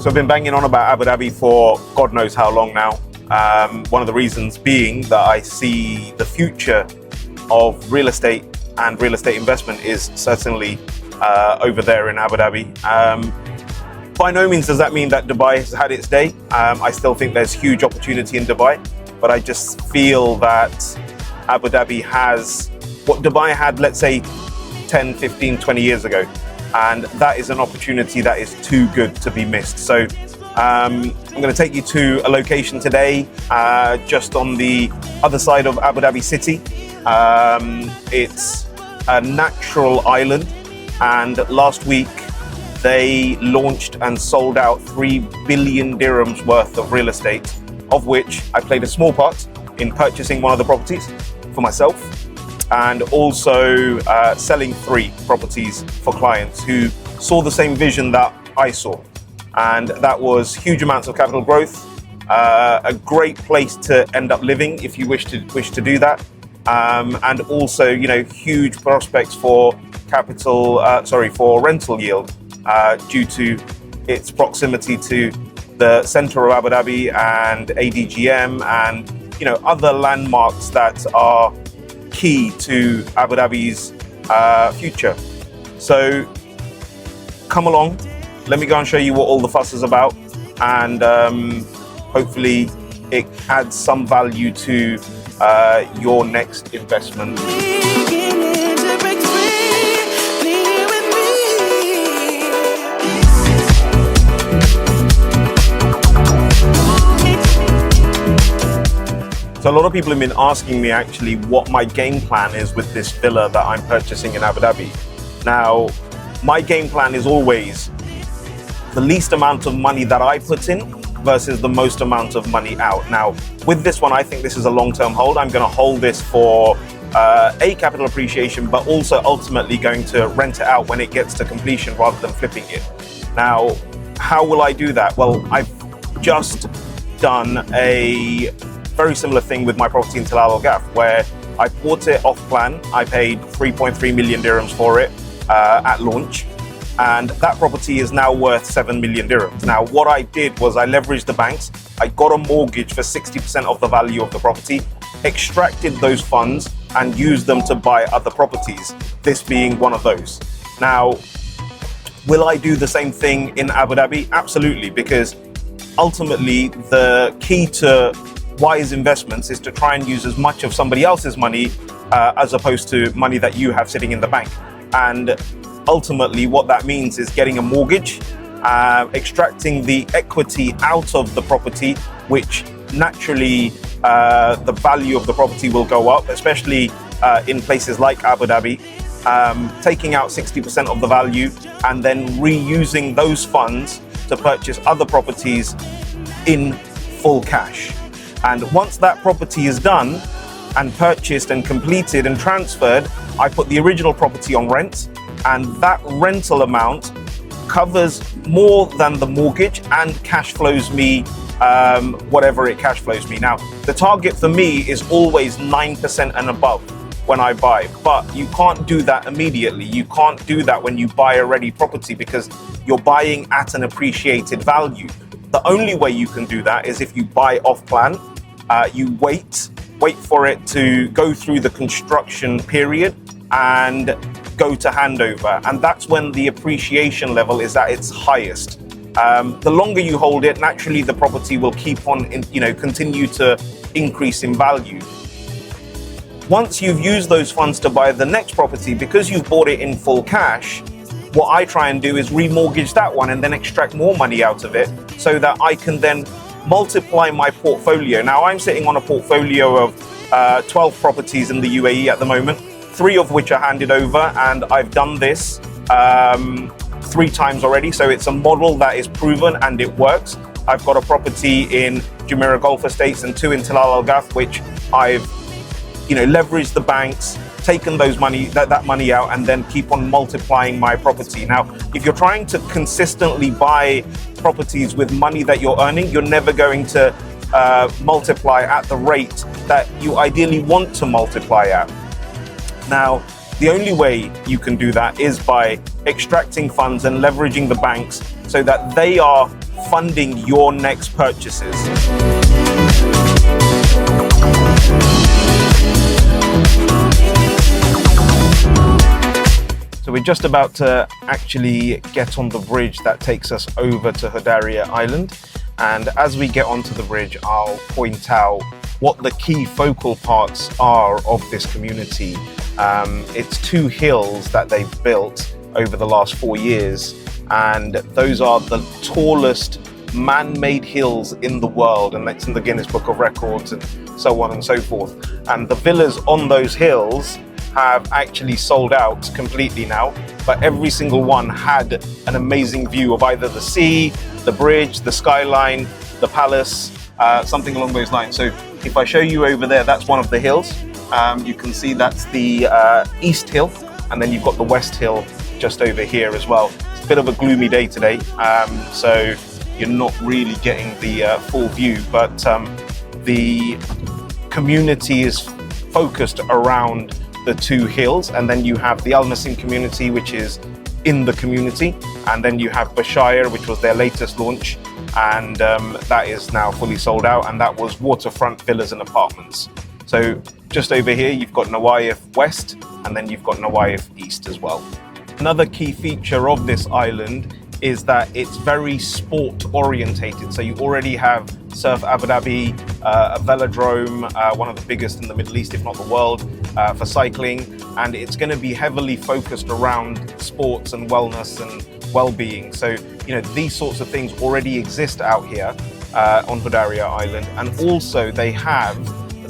So I've been banging on about Abu Dhabi for God knows how long now. One of the reasons being that I see the future of real estate and real estate investment is certainly over there in Abu Dhabi. By no means does that mean that Dubai has had its day. I still think there's huge opportunity in Dubai, but I just feel that Abu Dhabi has what Dubai had, let's say, 10, 15, 20 years ago. And that is an opportunity that is too good to be missed. So I'm going to take you to a location today, just on the other side of Abu Dhabi city. It's a natural island, and last week they launched and sold out 3 billion dirhams worth of real estate, of which I played a small part in purchasing one of the properties for myself, and also selling 3 properties for clients who saw the same vision that I saw. And that was huge amounts of capital growth, a great place to end up living if you wish to do that, and also, you know, huge prospects for for rental yield due to its proximity to the center of Abu Dhabi and ADGM and, you know, other landmarks that are key to Abu Dhabi's future. So come along, let me go and show you what all the fuss is about, and hopefully it adds some value to your next investment. So a lot of people have been asking me actually what my game plan is with this villa that I'm purchasing in Abu Dhabi. Now, my game plan is always the least amount of money that I put in versus the most amount of money out. Now, with this one, I think this is a long-term hold. I'm going to hold this for capital appreciation, but also ultimately going to rent it out when it gets to completion rather than flipping it. Now, how will I do that? Well, I've just done a very similar thing with my property in Tilal Al Ghaf, where I bought it off plan. I paid 3.3 million dirhams for it at launch, and that property is now worth 7 million dirhams. Now, what I did was I leveraged the banks. I got a mortgage for 60% of the value of the property, extracted those funds and used them to buy other properties, this being one of those. Now, will I do the same thing in Abu Dhabi? Absolutely, because ultimately the key to wise investments is to try and use as much of somebody else's money as opposed to money that you have sitting in the bank. And ultimately what that means is getting a mortgage, extracting the equity out of the property, which naturally the value of the property will go up, especially in places like Abu Dhabi, taking out 60% of the value and then reusing those funds to purchase other properties in full cash. And once that property is done and purchased and completed and transferred, I put the original property on rent, and that rental amount covers more than the mortgage and cash flows me whatever it cash flows me. Now, the target for me is always 9% and above when I buy, but you can't do that immediately. You can't do that when you buy a ready property because you're buying at an appreciated value. The only way you can do that is if you buy off plan. You wait for it to go through the construction period and go to handover, and that's when the appreciation level is at its highest. The longer you hold it, naturally the property will keep on, continue to increase in value. Once you've used those funds to buy the next property, because you've bought it in full cash, what I try and do is remortgage that one and then extract more money out of it so that I can then multiply my portfolio. Now, I'm sitting on a portfolio of 12 properties in the UAE at the moment, 3 of which are handed over, and I've done this 3 times already. So it's a model that is proven and it works. I've got a property in Jumeirah Golf Estates and 2 in Tilal Al Ghaf, which I've leveraged the banks, taken that money out, and then keep on multiplying my property. Now, if you're trying to consistently buy properties with money that you're earning, you're never going to multiply at the rate that you ideally want to multiply at. Now, the only way you can do that is by extracting funds and leveraging the banks so that they are funding your next purchases. So we're just about to actually get on the bridge that takes us over to Hudayriat Island. And as we get onto the bridge, I'll point out what the key focal parts are of this community. It's 2 hills that they've built over the last 4 years, and those are the tallest man-made hills in the world, and that's in the Guinness Book of Records and so on and so forth. And the villas on those hills have actually sold out completely now, but every single one had an amazing view of either the sea, the bridge, the skyline, the palace, something along those lines. So if I show you over there, that's one of the hills. You can see that's the East Hill, and then you've got the West Hill just over here as well. It's a bit of a gloomy day today, so you're not really getting the full view, but the community is focused around the 2 hills, and then you have the Al Nasim community, which is in the community, and then you have Bashire, which was their latest launch, and that is now fully sold out, and that was waterfront villas and apartments. So just over here you've got Nawayif West, and then you've got Nawayif East as well. Another key feature of this island is that it's very sport orientated. So you already have Surf Abu Dhabi, a velodrome, one of the biggest in the Middle East, if not the world, for cycling. And it's going to be heavily focused around sports and wellness and well-being. So, you know, these sorts of things already exist out here on Hudayriat Island. And also they have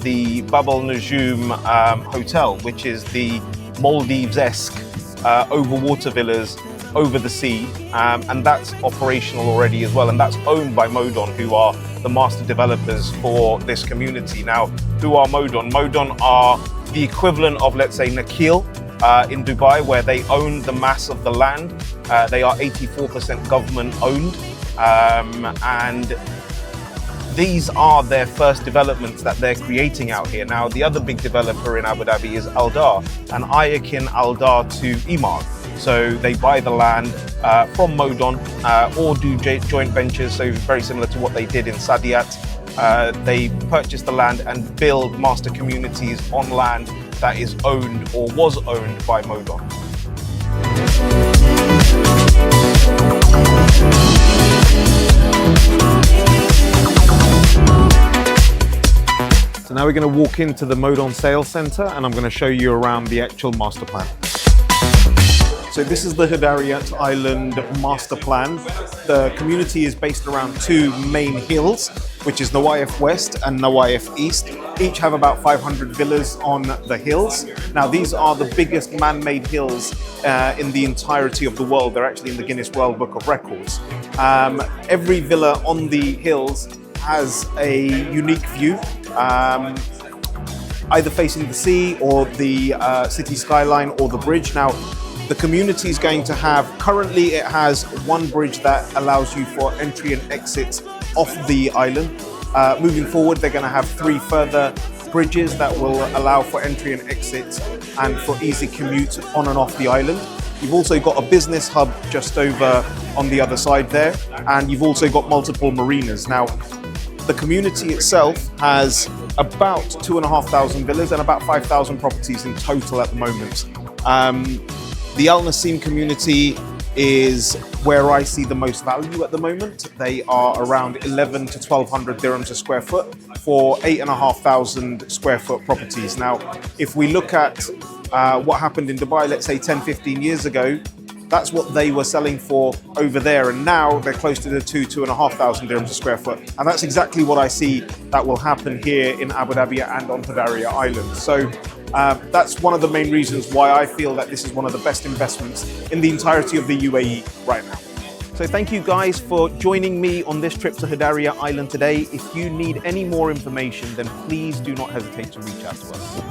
the Bab al Najum hotel, which is the Maldives-esque over-water villas over the sea, and that's operational already as well, and that's owned by Modon, who are the master developers for this community. Now, who are Modon? Modon are the equivalent of, let's say, Nakheel in Dubai, where they own the mass of the land. They are 84% government owned, and these are their first developments that they're creating out here. Now, the other big developer in Abu Dhabi is Al Dar, and I akin Al Dar to Emaar. So they buy the land from Modon or do joint ventures, so very similar to what they did in Saadiyat. They purchase the land and build master communities on land that is owned or was owned by Modon. So now we're going to walk into the Modon Sales Centre, and I'm going to show you around the actual master plan. So this is the Hudayriat Island master plan. The community is based around 2 main hills, which is Nawayif West and Nawayif East. Each have about 500 villas on the hills. Now, these are the biggest man-made hills in the entirety of the world. They're actually in the Guinness World Book of Records. Every villa on the hills has a unique view, either facing the sea or the city skyline or the bridge. Now, the community is going to have, currently it has 1 bridge that allows you for entry and exit off the island. Moving forward, they're going to have 3 further bridges that will allow for entry and exit and for easy commute on and off the island. You've also got a business hub just over on the other side there, and you've also got multiple marinas. Now, the community itself has about 2,500 villas and about 5,000 properties in total at the moment. The Al Nasim community is where I see the most value at the moment. They are around 11 to 1,200 dirhams a square foot for 8,500 square foot properties. Now, if we look at what happened in Dubai, let's say 10, 15 years ago, that's what they were selling for over there, and now they're close to the 2,500 dirhams a square foot. And that's exactly what I see that will happen here in Abu Dhabi and on Hudayriat Island. So that's one of the main reasons why I feel that this is one of the best investments in the entirety of the UAE right now. So thank you guys for joining me on this trip to Hudayriat Island today. If you need any more information, then please do not hesitate to reach out to us.